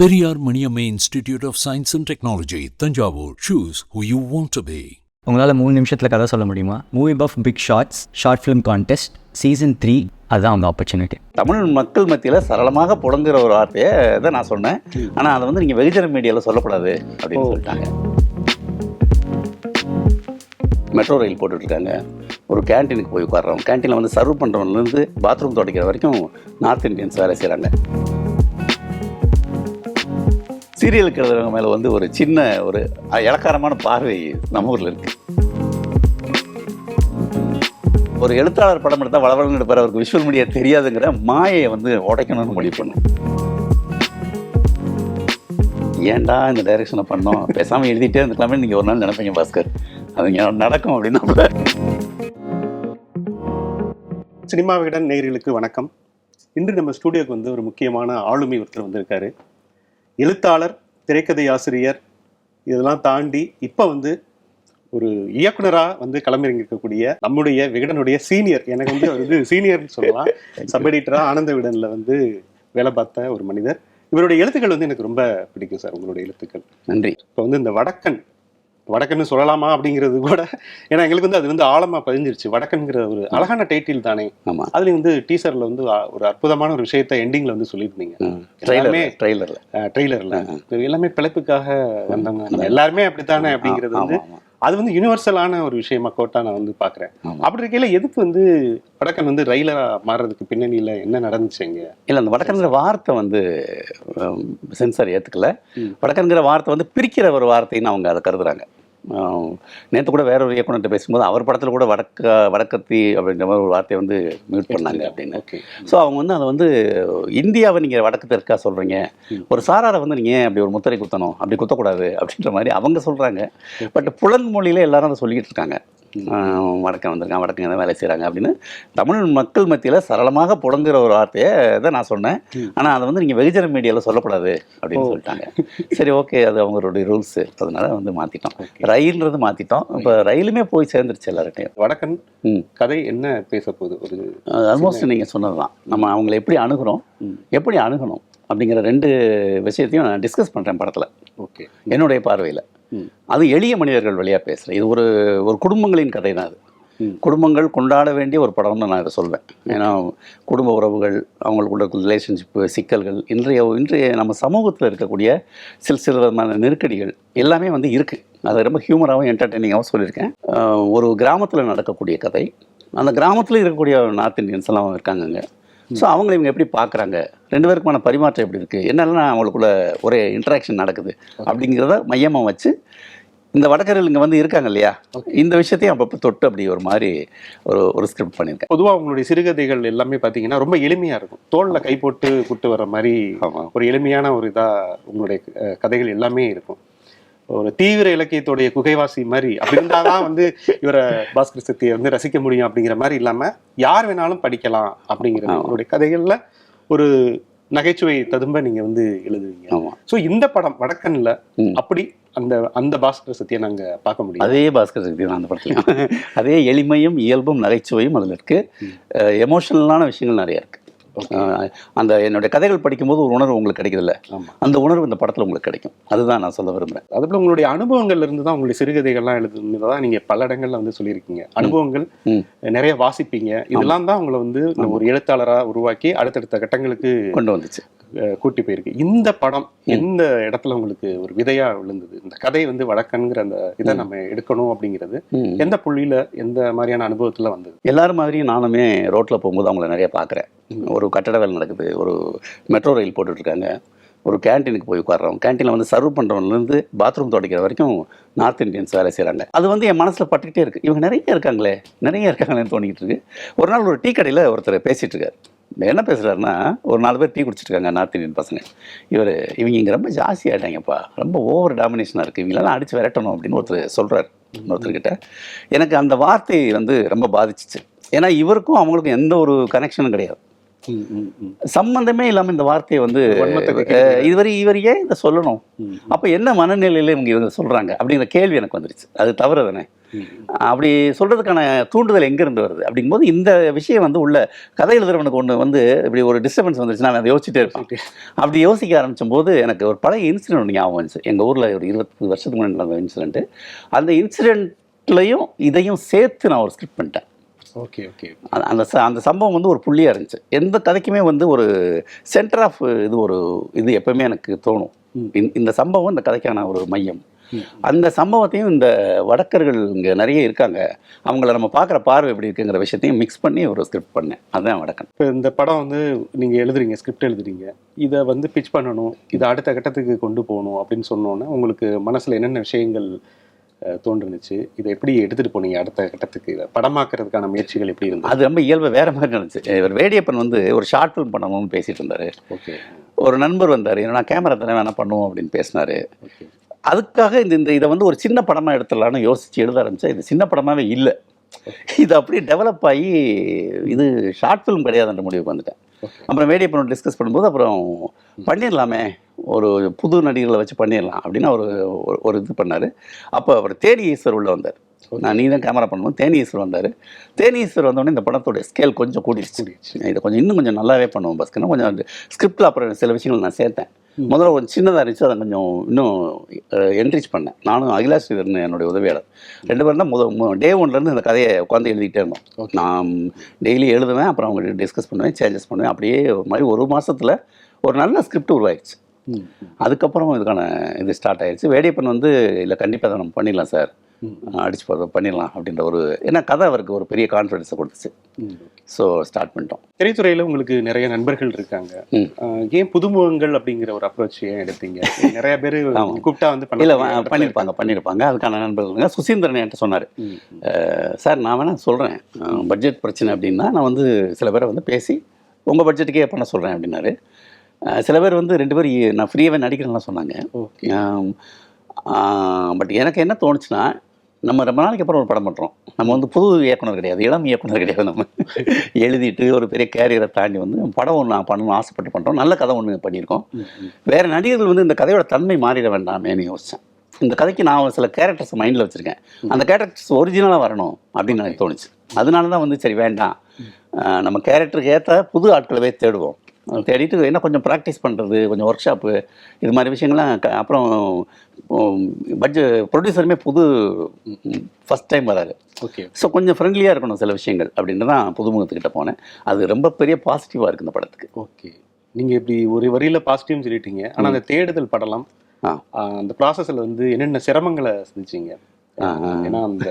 Periyar Maniamma Institute of Science and Technology, Tanjavur. Choose who you want to be. உங்களால் 3 நிமிஷத்தில் கதை சொல்ல முடியுமா? Movie Buff Big Shorts short film contest season 3 அதுதான் அவங்க opportunity. Tamil மக்கள் மத்தியில் சரளமாக புழங்குற ஒரு வார்த்தையை தான் நான் சொன்னேன். ஆனால் அதை வந்து நீங்கள் வெகுஜன மீடியாவில் சொல்லக்கூடாது அப்படின்னு சொல்லிட்டாங்க. மெட்ரோ ரயில் போட்டுட்ருக்காங்க, ஒரு கேன்டீனுக்கு போய் உட்காடுறோம், கேன்டீனில் வந்து சர்வ் பண்ணுறவங்கலேருந்து பாத்ரூம் துடைக்கிற வரைக்கும் நார்த் இந்தியன்ஸ் வேலை செய்கிறாங்க. சீரியல் எழுதுறவங்க மேலே வந்து ஒரு சின்ன ஒரு இலக்காரமான பார்வை நம்ம ஊரில் இருக்குது. ஒரு எழுத்தாளர் படம் எடுத்தால் வளவளன்னு எடுப்பார், அவருக்கு விஷுவல் மீடியா தெரியாதுங்கிற மாயை வந்து உடைக்கணும்னு முடிவு பண்ணும். ஏன்டா இந்த டைரக்ஷனை பண்ணோம், பேசாமல் எழுதிட்டே இருந்துக்கலாமே நீங்கள் ஒரு நாள் நினைப்பீங்க பாஸ்கர், அது நடக்கும் அப்படின்னா. சினிமா விகடன் நேயர்களுக்கு வணக்கம். இன்று நம்ம ஸ்டூடியோக்கு வந்து ஒரு முக்கியமான ஆளுமை ஒருத்தர் வந்திருக்காரு. எழுத்தாளர், திரைக்கதை ஆசிரியர், இதெல்லாம் தாண்டி இப்போ வந்து ஒரு இயக்குனராக வந்து களமிறங்கிருக்கக்கூடிய நம்முடைய விகடனுடைய சீனியர், எனக்கு வந்து அவர் வந்து சீனியர்னு சொல்லலாம், சப் எடிட்டராக ஆனந்த விகடனில் வந்து வேலை பார்த்த ஒரு மனிதர். இவருடைய எழுத்துக்கள் வந்து எனக்கு ரொம்ப பிடிக்கும் சார், உங்களுடைய எழுத்துக்கள். நன்றி. இப்போ வந்து இந்த வடக்கன்னு சொல்லலாமா அப்படிங்கிறது கூட, ஏன்னா எங்களுக்கு வந்து அது வந்து ஆழமா பதிஞ்சிருச்சு. வடக்கன்கிற ஒரு அழகான டைட்டில் தானே. ஆமா, அதுல வந்து டீசர்ல வந்து ஒரு அற்புதமான ஒரு விஷயத்த எண்டிங்ல வந்து சொல்லியிருந்தீங்க. ட்ரெய்லர்ல எல்லாமே பிழைப்புக்காக வந்தவங்க எல்லாருமே அப்படித்தானே அப்படிங்கிறது வந்து அது வந்து யூனிவர்சலான ஒரு விஷயமா கோட்டா நான் வந்து பாக்குறேன். அப்படி இருக்கையில எதுக்கு வந்து வடக்கன் வந்து ரயிலரா மாறுறதுக்கு பின்னணியில என்ன நடந்துச்சுங்க? இல்லை, அந்த வடக்கன்கிற வார்த்தை வந்து சென்சார் ஏற்றுக்கல. வடக்கன்கிற வார்த்தை வந்து பிரிக்கிற ஒரு வார்த்தைன்னு அவங்க அதை கருதுறாங்க. நேற்று கூட வேற ஒரு இயக்குனர்கிட்ட பேசும்போது அவர் படத்தில் கூட வடக்கத்தி அப்படின்ற மாதிரி ஒரு வார்த்தையை வந்து மியூட் பண்ணாங்க அப்படின்னு. ஸோ அவங்க வந்து அதை வந்து இந்தியாவை நீங்கள் வடக்கு தெற்கா சொல்கிறீங்க, ஒரு சாராரை வந்து நீங்கள் ஏன் அப்படி ஒரு முத்திரை குத்தணும், அப்படி குத்தக்கூடாது அப்படின்ற மாதிரி அவங்க சொல்கிறாங்க. பட் புலன் மொழியில் எல்லாரும் அதை சொல்லிக்கிட்டு இருக்காங்க. வடக்கன் வந்திருக்காங்க, வடக்கன் தான் வேலை செய்கிறாங்க அப்படின்னு. தமிழ் மக்கள் மத்தியில் சரளமாக புழங்குற ஒரு வார்த்தையை தான் நான் சொன்னேன். ஆனால் அதை வந்து நீங்கள் வெகுஜன மீடியாவில் சொல்லக்கூடாது அப்படின்னு சொல்லிட்டாங்க. சரி, ஓகே, அது அவங்களுடைய ரூல்ஸு, அதனால வந்து மாற்றிட்டோம். ரயில்ன்றது மாற்றிட்டோம். இப்போ ரயிலுமே போய் சேர்ந்துருச்சு எல்லார்ட்டையும். வடக்கன் கதை என்ன பேச போகுது? ஒரு ஆல்மோஸ்ட் நீங்கள் சொன்னது தான். நம்ம அவங்களை எப்படி அணுகிறோம், எப்படி அணுகணும் அப்படிங்கிற 2 விஷயத்தையும் நான் டிஸ்கஸ் பண்ணுறேன் படத்தில். ஓகே, என்னுடைய பார்வையில் அது எளிய மனிதர்கள் வழியாக பேசுகிறேன். இது ஒரு குடும்பங்களின் கதை தான். அது குடும்பங்கள் கொண்டாட வேண்டிய ஒரு படம்னு நான் இதை சொல்வேன். ஏன்னா குடும்ப உறவுகள், அவங்களுக்குள்ள ரிலேஷன்ஷிப்பு, சிக்கல்கள், இன்றைய நம்ம சமூகத்தில் இருக்கக்கூடிய சில விதமான நெருக்கடிகள் எல்லாமே வந்து இருக்குது. அது ரொம்ப ஹியூமராகவும் என்டர்டெய்னிங்காகவும் சொல்லியிருக்கேன். ஒரு கிராமத்தில் நடக்கக்கூடிய கதை. அந்த கிராமத்தில் இருக்கக்கூடிய நார்த் இந்தியன்ஸ் எல்லாம் இருக்காங்கங்க. ஸோ அவங்களை இவங்க எப்படி பார்க்குறாங்க, 2 பேருக்குமான பரிமாற்றம் எப்படி இருக்குது, என்னெல்லாம் அவங்களுக்குள்ள ஒரே இன்ட்ராக்ஷன் நடக்குது அப்படிங்கிறத மையமாக வச்சு இந்த வடக்கர்கள் இங்கே வந்து இருக்காங்க இல்லையா, இந்த விஷயத்தையும் அப்பப்போ தொட்டு அப்படி ஒரு மாதிரி ஒரு ஸ்கிரிப்ட் பண்ணியிருக்கேன். பொதுவாக உங்களுடைய சிறுகதைகள் எல்லாமே பார்த்தீங்கன்னா ரொம்ப எளிமையாக இருக்கும். தோளில் கை போட்டு கூட்டு வர மாதிரி ஒரு எளிமையான ஒரு இதாக உங்களுடைய கதைகள் எல்லாமே இருக்கும். ஒரு தீவிர இலக்கியத்துடைய குகைவாசி மாதிரி அப்படி இருந்தாதான் வந்து இவரை பாஸ்கர் சக்தியை வந்து ரசிக்க முடியும் அப்படிங்கிற மாதிரி இல்லாமல் யார் வேணாலும் படிக்கலாம் அப்படிங்கிற உங்களுடைய கதைகளில் ஒரு நகைச்சுவை ததும்ப நீங்கள் வந்து எழுதுவீங்க. ஸோ இந்த படம் வடக்கன்ல அப்படி அந்த பாஸ்கர் சக்தியை நாங்கள் பார்க்க முடியும். அதே பாஸ்கர் சக்தி தான் அந்த படத்துலையும். அதே எளிமையும் இயல்பும் நகைச்சுவையும் அதில் இருக்குது. எமோஷனலான விஷயங்கள் நிறையா இருக்குது. அந்த என்னுடைய கதைகள் படிக்கும்போது ஒரு உணர்வு உங்களுக்கு கிடைக்குதுல்ல, அந்த உணர்வு இந்த படத்தில் உங்களுக்கு கிடைக்கும். அதுதான் நான் சொல்ல விரும்புகிறேன். அதுபோல் உங்களுடைய அனுபவங்கள்ல இருந்து தான் உங்களுடைய சிறுகதைகள்லாம் எழுதுதான் நீங்கள் பல இடங்கள்ல வந்து சொல்லியிருக்கீங்க. அனுபவங்கள் நிறைய வாசிப்பீங்க, இதெல்லாம் தான் உங்களை வந்து ஒரு எழுத்தாளராக உருவாக்கி அடுத்தடுத்த கட்டங்களுக்கு கொண்டு வந்துச்சு, கூட்டி போயிருக்கு. இந்த படம் எந்த இடத்துல உங்களுக்கு ஒரு விதையா விழுந்தது? இந்த கதை வந்து வடக்கன்கிற அந்த இதை நம்ம எடுக்கணும் அப்படிங்கிறது எந்த புள்ளியில, எந்த மாதிரியான அனுபவத்துல வந்தது? எல்லாரும் மாதிரியும் நானுமே ரோட்ல போகும்போது அவங்கள நிறைய பார்க்குறேன். ஒரு கட்டட வேலை நடக்குது, ஒரு மெட்ரோ ரயில் போட்டுட்ருக்காங்க, ஒரு கேன்டீனுக்கு போய் உட்காடுறோம், கேன்டீனில் வந்து சர்வ் பண்ணுறவங்கலேருந்து பாத்ரூம் துடைக்கிற வரைக்கும் நார்த் இந்தியன்ஸ் வேலை செய்கிறாங்க. அது வந்து என் மனசில் பட்டுக்கிட்டே இருக்குது. இவங்க நிறைய இருக்காங்களேன்னு தோணிக்கிட்டு இருக்கு. ஒரு நாள் ஒரு டீ கடையில் ஒருத்தர் பேசிகிட்டு இருக்காரு. என்ன பேசுகிறாருன்னா, ஒரு 4 பேர் டீ குடிச்சிருக்காங்க நார்த் இந்தியன் பசங்க. இவங்க இங்கே ரொம்ப ஜாஸ்தி ஆகிட்டாங்கப்பா, ரொம்ப ஓவர் டாமினேஷனாக இருக்குது, இவங்களெல்லாம் அடித்து விரட்டணும் அப்படின்னு ஒருத்தர் சொல்கிறார் ஒருத்தர்கிட்ட. எனக்கு அந்த வார்த்தை வந்து ரொம்ப பாதிச்சிச்சு. ஏன்னா இவருக்கும் அவங்களுக்கும் எந்த ஒரு கனெக்ஷனும் கிடையாது, சம்பந்தமே இல்லாமல் இந்த வார்த்தையை வந்து இவர் ஏன் இதை சொல்லணும், அப்போ என்ன மனநிலையில் இவங்க சொல்கிறாங்க அப்படிங்கிற கேள்வி எனக்கு வந்துருச்சு. அது தவறு தானே. அப்படி சொல்கிறதுக்கான தூண்டுதல் எங்கேருந்து வருது அப்படிங்கும்போது இந்த விஷயம் வந்து உள்ள கதை எழுதுறவனுக்கு ஒன்று வந்து இப்படி ஒரு டிஸ்டர்பன்ஸ் வந்துருச்சுன்னா அவன் அதை யோசிச்சுட்டே இருப்பான். அப்படி யோசிக்க ஆரம்பிச்சும் போது எனக்கு ஒரு பழைய இன்சிடென்ட் ஒன்று ஞாபகம் வந்துச்சு. எங்கள் ஊரில் ஒரு 20 வருஷத்துக்கு முன்னாடி நடந்த இன்சிடென்ட்டு. அந்த இன்சிடென்ட்லையும் இதையும் சேர்த்து நான் ஒரு ஸ்கிரிப்ட் பண்ணிட்டேன். Okay okay. அந்த சம்பவம் வந்து ஒரு புள்ளியாக இருந்துச்சு. எந்த கதைக்குமே வந்து ஒரு சென்டர் ஆஃப் இது எப்பவுமே எனக்கு தோணும். இந்த சம்பவம் இந்த கதைக்கான ஒரு மையம். அந்த சம்பவத்தையும் இந்த வடக்கர்கள் இங்கே நிறைய இருக்காங்க, அவங்கள நம்ம பார்க்குற பார்வை எப்படி இருக்குங்கிற விஷயத்தையும் மிக்ஸ் பண்ணி ஒரு ஸ்கிரிப்ட் பண்ணேன். அதுதான் வடக்கன். இப்போ இந்த படம் வந்து நீங்கள் எழுதுறீங்க, ஸ்கிரிப்ட் எழுதுறீங்க, இதை வந்து பிச் பண்ணணும், இதை அடுத்த கட்டத்துக்கு கொண்டு போகணும் அப்படின்னு சொன்னோன்னே உங்களுக்கு மனசில் என்னென்ன விஷயங்கள் தோன்றுனுச்சு? இதை எப்படி எடுத்துகிட்டு போனீங்க அடுத்த கட்டத்துக்கு? படமாக்குறதுக்கான முயற்சிகள் எப்படி இருந்தது? அது ரொம்ப இயல்பு வேறு மாதிரி இருந்துச்சு. இவர் வேடியப்பன் வந்து ஒரு ஷார்ட் ஃபிலிம் பண்ணணும்னு பேசிகிட்டு இருந்தார். ஓகே. ஒரு நண்பர் வந்தார், என்னன்னா கேமரா தானே வேணால் பண்ணுவோம் அப்படின்னு பேசினார். ஓகே. அதுக்காக இதை வந்து ஒரு சின்ன படமாக எடுத்துடலான்னு யோசித்து எழுத ஆரம்பித்தேன். இது சின்ன படமாகவே இல்லை, இது அப்படியே டெவலப் ஆகி இது ஷார்ட் ஃபிலிம் கிடையாதுன்ற முடிவுக்கு வந்துட்டேன். அப்புறம் வேடியப்பனோட டிஸ்கஸ் பண்ணும்போது அப்புறம் பண்ணிடலாமே, ஒரு புது நடிகர்களை வச்சு பண்ணிடலாம் அப்படின்னு ஒரு இது பண்ணார். அப்போ அவர் தேனி ஈஸ்வர் உள்ளே வந்தார். நீ தான் கேமரா பண்ணுவோம். தேனி ஈஸ்வர் வந்தார். தேனி ஈஸ்வர் வந்தோடனே இந்த படத்தோட ஸ்கேல் கொஞ்சம் கூடிடுச்சு. இதை இன்னும் கொஞ்சம் நல்லாவே பண்ணுவோம் பஸ்க்குன்னா கொஞ்சம் ஸ்கிரிப்டில் அப்புறம் சில விஷயங்கள் நான் சேர்த்தேன். முதல்ல கொஞ்சம் சின்னதாக இருந்துச்சு, அதை கொஞ்சம் இன்னும் என்ரிச் பண்ணேன். நானும் அகிலாஷ் ஸ்ரீதர்னு என்னுடைய உதவியாளர் 2 பேரும் தான் டே 1லேருந்து இந்த கதையை உட்காந்து எழுதிக்கிட்டே இருந்தோம். நான் டெய்லி எழுதுவேன், அப்புறம் அவங்க டிஸ்கஸ் பண்ணுவேன், சேஞ்சஸ் பண்ணுவேன். அப்படியே ஒரு மாதிரி 1 மாதத்தில் ஒரு நல்ல ஸ்கிரிப்ட் உருவாயிடுச்சு. அதுக்கப்புறம் இதுக்கான இது ஸ்டார்ட் ஆயிடுச்சு. வேடியப்பன் வந்து இல்லை கண்டிப்பாக அதை நம்ம பண்ணிடலாம் சார், அடிச்சு பண்ணிடலாம் அப்படின்ற ஏன்னா கதை அவருக்கு ஒரு பெரிய கான்ஃபிடன்ஸை கொடுத்துச்சு. ஸோ ஸ்டார்ட் பண்ணிட்டோம். திரைத்துறையில் உங்களுக்கு நிறைய நண்பர்கள் இருக்காங்க, ஏன் புதுமுகங்கள் அப்படிங்கிற ஒரு அப்ரோச் ஏன் எடுத்தீங்க? நிறைய பேர் கூப்பிட்டா வந்து இல்லை பண்ணியிருப்பாங்க. அதுக்கான நண்பர்கள் சுசீந்திரன் என்கிட்ட சொன்னார், சார் நான் வேணா சொல்கிறேன், பட்ஜெட் பிரச்சனை அப்படின்னா நான் வந்து சில பேரை வந்து பேசி உங்கள் பட்ஜெட்டுக்கே பண்ண சொல்கிறேன் அப்படின்னாரு. சில பேர் வந்து 2 பேர் நான் ஃப்ரீயாகவே நடிக்கிறேன்லாம் சொன்னாங்க. பட் எனக்கு என்ன தோணுச்சுன்னா, நம்ம ரொம்ப நாளைக்கு அப்புறம் ஒரு படம் பண்ணுறோம், நம்ம வந்து புது இயக்குனர் கிடையாது, இளம் இயக்குனர் கிடையாது, நம்ம எழுதிட்டு ஒரு பெரிய கேரியரை தாண்டி வந்து படம் ஒன்று நான் பண்ணணும்னு ஆசைப்பட்டு பண்ணுறோம், நல்ல கதை ஒன்று பண்ணியிருக்கோம். வேறு நடிகர்கள் வந்து இந்த கதையோட தன்மை மாறிட வேண்டாமேன்னு யோசித்தேன். இந்த கதைக்கு நான் சில கேரக்டர்ஸ் மைண்டில் வச்சுருக்கேன், அந்த கேரக்டர்ஸ் ஒரிஜினலாக வரணும் அப்படின்னு எனக்கு தோணுச்சு. அதனால தான் வந்து சரி வேண்டாம், நம்ம கேரக்டருக்கு ஏற்ற புது ஆட்களவே தேடுவோம். தேடிட்டு என்ன கொஞ்சம் ப்ராக்டிஸ் பண்ணுறது, கொஞ்சம் ஒர்க் ஷாப்பு, இது மாதிரி விஷயங்கள்லாம். அப்புறம் ப்ரொடியூசருமே ஃபஸ்ட் டைம் வராது. ஓகே. ஸோ கொஞ்சம் ஃப்ரெண்ட்லியாக இருக்கணும் சில விஷயங்கள் அப்படின்னு தான் புதுமுகத்துக்கிட்ட போனேன். அது ரொம்ப பெரிய பாசிட்டிவாக இருக்குது இந்த படத்துக்கு. ஓகே. நீங்கள் இப்படி ஒரு வரியில் பாசிட்டிவ்னு சொல்லிட்டீங்க, ஆனால் அந்த தேடுதல் படலாம் அந்த ப்ராசஸில் வந்து என்னென்ன சிரமங்களை சந்திச்சிங்க? ஏன்னா அந்த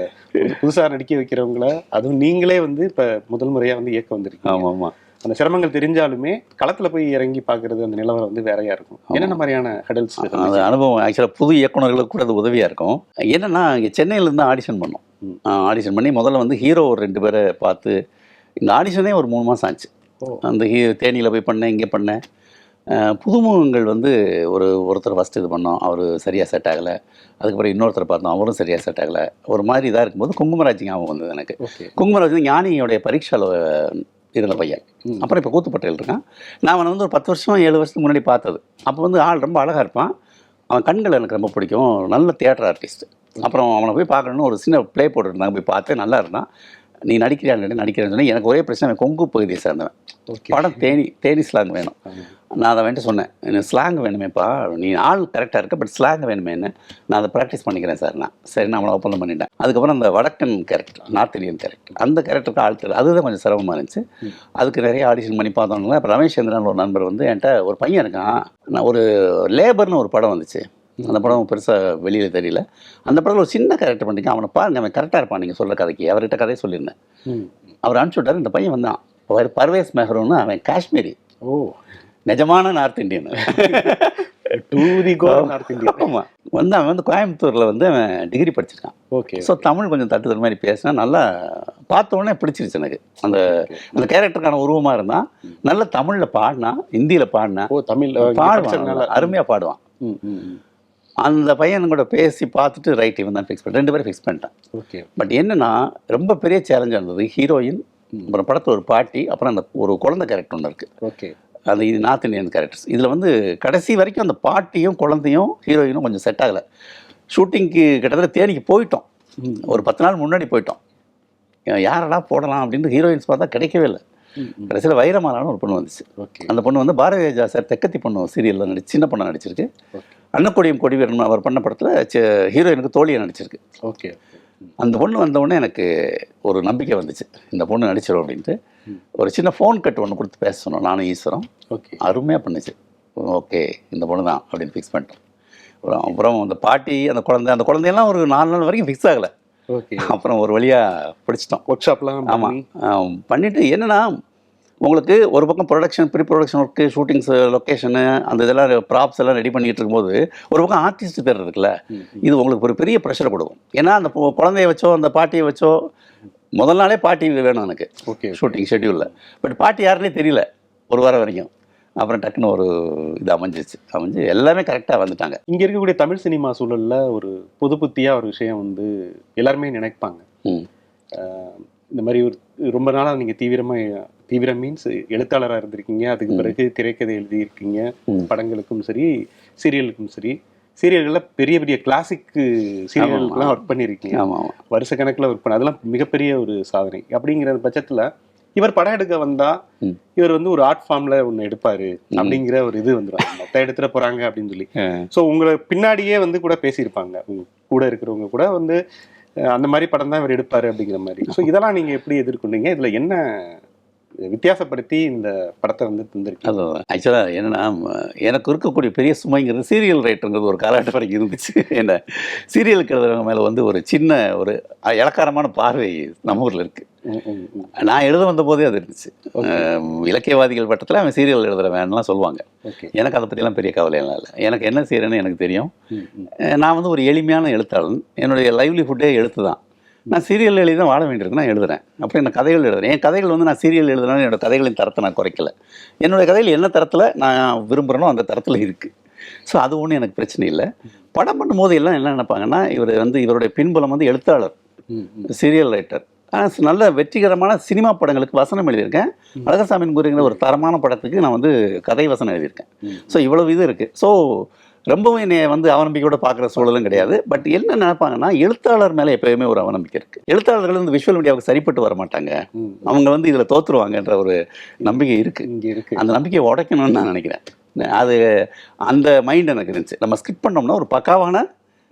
புதுசாக நடிக்க வைக்கிறவங்கள, அதுவும் நீங்களே வந்து இப்போ முதல் முறையாக வந்து இயக்க வந்திருக்கீங்க. ஆமாம் ஆமாம். அந்த சிரமங்கள் தெரிஞ்சாலுமே களத்தில் போய் இறங்கி பார்க்குறது அந்த நிலவரம் வந்து வேறையாக இருக்கும். என்னென்ன மாதிரியான ஹெடல்ஸ்? அந்த அனுபவம் ஆக்சுவலாக புது இயக்குநர்களுக்கு கூட அது உதவியாக இருக்கும். என்னென்னா இங்கே சென்னையிலேருந்து ஆடிஷன் பண்ணோம். ஆடிஷன் பண்ணி முதல்ல வந்து ஹீரோ ஒரு 2 பேரை பார்த்து, இந்த ஆடிஷனே ஒரு 3 மாதம் ஆச்சு. அந்த தேனியில் போய் பண்ணேன், இங்கே பண்ணேன். புதுமுகங்கள் வந்து ஒருத்தர் ஃபஸ்ட்டு இது பண்ணோம், அவர் சரியாக செட் ஆகலை. அதுக்கப்புறம் இன்னொருத்தர் பார்த்தோம், அவரும் சரியாக செட் ஆகலை. ஒரு மாதிரி இதாக இருக்கும்போது குங்குமராஜ் ஞாபகம் வந்தது எனக்கு. குங்குமராஜ் வந்து ஞானியோடைய பரீட்சாவில் இருந்த பையன். அப்புறம் இப்போ கூத்துப்பட்டையில் இருக்கான். நான் அவனை வந்து ஒரு 10 வருஷம் 7 வருஷத்துக்கு முன்னாடி பார்த்தது. அப்போ வந்து ஆள் ரொம்ப அழகாக இருப்பான், அவன் கண்கள் எனக்கு ரொம்ப பிடிக்கும், நல்ல தியேட்டர் ஆர்டிஸ்ட். அப்புறம் அவனை போய் பார்க்கணுன்னு ஒரு சின்ன ப்ளே போட்டுருந்தாங்க, போய் பார்த்தேன், நல்லா இருந்தான். நீ நடிக்கிறேன்னு சொன்னேன். எனக்கு ஒரே பிரச்சனை, அவன் கொங்கு பகுதியை சேர்ந்தவன். படம் தேனி ஸ்லாங் வேணும். நான் அதை வேண்ட்டு சொன்னேன், எனக்கு ஸ்லாங் வேணுமேப்பா, நீ ஆள் கரெக்டாக இருக்க, பட் ஸ்லாங் வேணுமே என்ன, நான் அதை ப்ராக்டிஸ் பண்ணிக்கிறேன் சார். சரி நான் அவனை ஒப்பந்தம் பண்ணிட்டேன். அதுக்கப்புறம் அந்த வடக்கன் கேரக்டர், நார்த் இந்தியன் கேரக்டர், அந்த கேரக்டருக்கு ஆள் தெரியல, அதுதான் கொஞ்சம் சிரமமாக இருந்துச்சு. அதுக்கு நிறைய ஆடிஷன் பண்ணி பார்த்தோம்னா, அப்புறம் ரமேஷ் சந்திரன் ஒரு நண்பர் வந்து என்கிட்ட, ஒரு பையன் இருக்கான், நான் ஒரு லேபர்னு ஒரு படம் வந்துச்சு, அந்த படம் பெருசாக வெளியில் தெரியல, அந்த படத்தில் ஒரு சின்ன கேரக்டர் பண்ணிக்க, அவனை பாருங்க, அவன் கரெக்டாக இருப்பான் நீங்கள் சொல்கிற கதைக்கு. அவர்கிட்ட கதையை சொல்லியிருந்தேன், அவர் அனுப்பிச்சி விட்டார். இந்த பையன் வந்தான், பர்வேஸ் மெஹ்ரூன்னு, அவன் காஷ்மீரி. நிஜமான நார்த் இந்தியன். ஆமாம். அவன் வந்து கோயம்புத்தூரில் வந்து அவன் டிகிரி படிச்சிருக்கான். ஓகே. ஸோ தமிழ் கொஞ்சம் தட்டுதல் மாதிரி பேசினா, நல்லா பார்த்தோன்னே பிடிச்சிருச்சு எனக்கு. அந்த கேரக்டருக்கான உருவமாக இருந்தான், நல்ல தமிழில் பாடினா, ஹிந்தியில் பாடினா, தமிழ் பாடுவான், அருமையாக பாடுவான். அந்த பையன் கூட பேசி பார்த்துட்டு ரைட் இவன் தான் ஃபிக்ஸ் பண்ணேன். 2 பேரும் ஃபிக்ஸ் பண்ணிட்டேன். ஓகே. பட் என்னென்னா ரொம்ப பெரிய சேலஞ்சாக இருந்தது, ஹீரோயின், அப்புறம் படத்தில் ஒரு பாட்டி, அப்புறம் அந்த ஒரு குழந்தை கேரக்டர் ஒன்று இருக்குது. ஓகே. அது இது நார்த் இந்தியன் கேரக்டர்ஸ். இதில் வந்து கடைசி வரைக்கும் அந்த பாட்டியும் குழந்தையும் ஹீரோயினும் கொஞ்சம் செட் ஆகலை. ஷூட்டிங்க்கு கிட்டத்தட்ட தேனிக்கு போயிட்டோம், ஒரு 10 நாள் முன்னாடி போயிட்டோம். யாரெடா போடலாம் அப்படின்னு ஹீரோயின்ஸ் பார்த்தா கிடைக்கவே இல்லை. கடைசியில் வைரமாலான்னு ஒரு பொண்ணு வந்துச்சு. ஓகே. அந்த பொண்ணு வந்து பாரதி ராஜா சார் தெக்கத்தி பொண்ணு சீரியலில் சின்ன பொண்ணை நடிச்சிருக்கு. அன்னக்கொடியும் கொடிவீரன் அவர் பண்ண படத்தில் ஹீரோயினுக்கு தோழியை நடிச்சிருக்கு. ஓகே. அந்த பொண்ணு வந்தவுடனே எனக்கு ஒரு நம்பிக்கை வந்துச்சு, இந்த பொண்ணு நடிச்சிடும் அப்படின்ட்டு. ஒரு சின்ன ஃபோன் கட் ஒன்று கொடுத்து பேச சொன்னோம் நானும் ஈஸ்வரம். ஓகே. அருமையாக பண்ணுச்சு. ஓகே இந்த பொண்ணு தான் அப்படின்னு ஃபிக்ஸ் பண்ணிட்டோம். அப்புறம் அந்த பாட்டி அந்த குழந்தையெல்லாம் ஒரு 4 நாள் வரைக்கும் ஃபிக்ஸ் ஆகலை. ஓகே. அப்புறம் ஒரு வழியாக பிடிச்சிட்டோம். ஒர்க் ஷாப்லாம் ஆமாம் பண்ணிவிட்டு என்னென்னா உங்களுக்கு ஒரு பக்கம் production pre production work shootings location அந்த இதெல்லாம் ப்ராப்ஸ் எல்லாம் ரெடி பண்ணிகிட்டு இருக்கும்போது ஒரு பக்கம் ஆர்டிஸ்ட் பேர் இருக்குல்ல, இது உங்களுக்கு ஒரு பெரிய ப்ரெஷரை கொடுக்கும். ஏன்னா அந்த குழந்தைய வச்சோ அந்த பாட்டியை வச்சோ முதல் நாளே பாட்டி வேணும் எனக்கு. ஓகே. ஷூட்டிங் ஷெட்யூலில் பட் பாட்டி யாருன்னே தெரியல ஒரு வாரம் வரைக்கும். அப்புறம் டக்குன்னு ஒரு இது அமைஞ்சு எல்லாமே கரெக்டாக வந்துட்டாங்க. இங்கே இருக்கக்கூடிய தமிழ் சினிமா சூழலில் ஒரு புது புத்தியாக ஒரு விஷயம் வந்து எல்லாருமே நினைப்பாங்க. இந்த மாதிரி ஒரு ரொம்ப நாளாக நீங்கள் தீவிரம் மீன்ஸ் எழுத்தாளராக இருந்திருக்கீங்க, அதுக்கு பிறகு திரைக்கதை எழுதியிருக்கீங்க, படங்களுக்கும் சரி சீரியலுக்கும் சரி. சீரியல்களில் பெரிய பெரிய கிளாசிக் சீரியல்கள்லாம் ஒர்க் பண்ணியிருக்கீங்க. ஆமாம், வருஷ கணக்கில் ஒர்க் பண்ண அதெல்லாம் மிகப்பெரிய ஒரு சாதனை. அப்படிங்கிற பட்சத்தில் இவர் படம் எடுக்க வந்தா இவர் வந்து ஒரு ஆர்ட் ஃபார்ம்ல ஒன்று எடுப்பாரு அப்படிங்கிற ஒரு இது வந்துடும், மொத்தம் எடுத்துட போறாங்க அப்படின்னு சொல்லி. ஸோ உங்களை பின்னாடியே வந்து கூட பேசியிருப்பாங்க, கூட இருக்கிறவங்க கூட வந்து அந்த மாதிரி படம் தான் இவர் எடுப்பாரு அப்படிங்கிற மாதிரி. ஸோ இதெல்லாம் நீங்க எப்படி எதிர்கொண்டீங்க? இதுல என்ன வித்தியாசப்படுத்தி இந்த படத்தை வந்து தந்திருக்கு? அது ஆக்சுவலாக என்னென்னா எனக்கு இருக்கக்கூடிய பெரிய சுமைங்கிறது சீரியல் ரைட்டருங்கிறது ஒரு காலகட்டம் வரைக்கும் இருந்துச்சு. என்ன சீரியலுக்கு எழுதுறவங்க மேலே வந்து ஒரு சின்ன ஒரு இலக்காரமான பார்வை நம்ம ஊரில் இருக்குது. நான் எழுத வந்த போதே அது இருந்துச்சு. இலக்கியவாதிகள் பட்டத்தில் அவன் சீரியல் எழுதுறவன்லாம் சொல்லுவாங்க. எனக்கு அதை பற்றிலாம் பெரிய கவலையெல்லாம் இல்லை. எனக்கு என்ன செய்கிறேன்னு எனக்கு தெரியும். நான் வந்து ஒரு எளிமையான எழுத்தாளன். என்னுடைய லைவ்லிஹுட்டே எழுத்து தான். நான் சீரியல் எழுதி தான் வாழ வேண்டியிருக்கு, நான் எழுதுறேன். அப்புறம் என்ன கதைகள் எழுதுறேன். என் கதைகள் வந்து நான் சீரியல் எழுதுறேன்னு என்னோடய கதைகளின் தரத்தை நான் குறைக்கலை. என்னுடைய கதைகள் என்ன தரத்தில் நான் விரும்புகிறேனோ அந்த தரத்தில் இருக்குது. ஸோ அது ஒன்றும் எனக்கு பிரச்சனை இல்லை. படம் பண்ணும்போது எல்லாம் என்ன நினைப்பாங்கன்னா இவர் வந்து இவருடைய பின்புலம் வந்து எழுத்தாளர், சீரியல் ரைட்டர். நல்ல வெற்றிகரமான சினிமா படங்களுக்கு வசனம் எழுதியிருக்கேன். அழகர்சாமியின் கூறுங்கிற ஒரு தரமான படத்துக்கு நான் வந்து கதை வசனம் எழுதியிருக்கேன். ஸோ இவ்வளவு இது இருக்குது. ஸோ ரொம்பவும் என்னை வந்து அவநம்பிக்கையோட பார்க்குற சூழலும் கிடையாது. பட் என்ன நினைப்பாங்கன்னா எழுத்தாளர் மேலே எப்போயுமே ஒரு அவநம்பிக்கை இருக்குது. எழுத்தாளர்கள் வந்து விஷுவல் மீடியாவுக்கு சரிப்பட்டு வர மாட்டாங்க, அவங்க வந்து இதில் தோற்றுருவாங்கன்ற ஒரு நம்பிக்கை இருக்குது. அந்த நம்பிக்கையை உடைக்கணும்னு நான் நினைக்கிறேன். அது அந்த மைண்ட் எனக்கு இருந்துச்சு. நம்ம ஸ்கிப் பண்ணோம்னா ஒரு பக்காவான